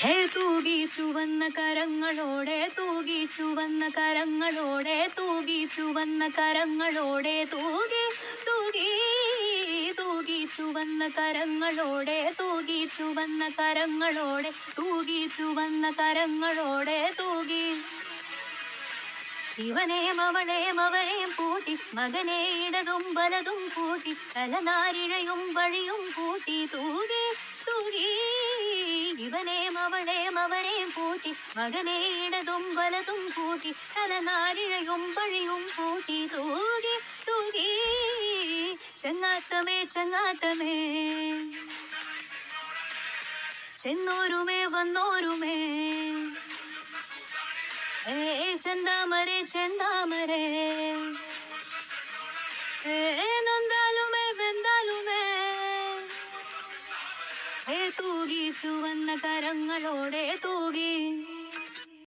ഹേ തൂകി ചുവന്ന കരങ്ങളോടെ തൂകി ചുവന്ന കരങ്ങളോടെ തൂകി ചുവന്ന കരങ്ങളോടെ തൂകി തൂകി തൂകി ചുവന്ന കരങ്ങളോടെ തൂകി ചുവന്ന കരങ്ങളോടെ തൂകി ചുവന്ന കരങ്ങളോടെ തൂകി ഇവനെയും അവളെയും അവരെയും കൂട്ടി മകനെ ഇടതും വലതും കൂട്ടി തലനാരിഴയും വഴിയും കൂട്ടി തൂകി തൂകി ഇവനെയും അവളെയും അവരെയും കൂട്ടി മകനെ ഇടതും വലതും കൂട്ടി തലനാരിഴയും വഴിയും കൂട്ടി തൂകി തൂകി ചങ്ങാത്തമേ ചങ്ങാത്തമേ ചെന്നോരുമേ വന്നോരുമേ ചെന്താമരേ ചെന്താമരേ നൊന്താലുമേ വെന്താലുമേ തൂകി ചുവന്ന കരങ്ങളോടെ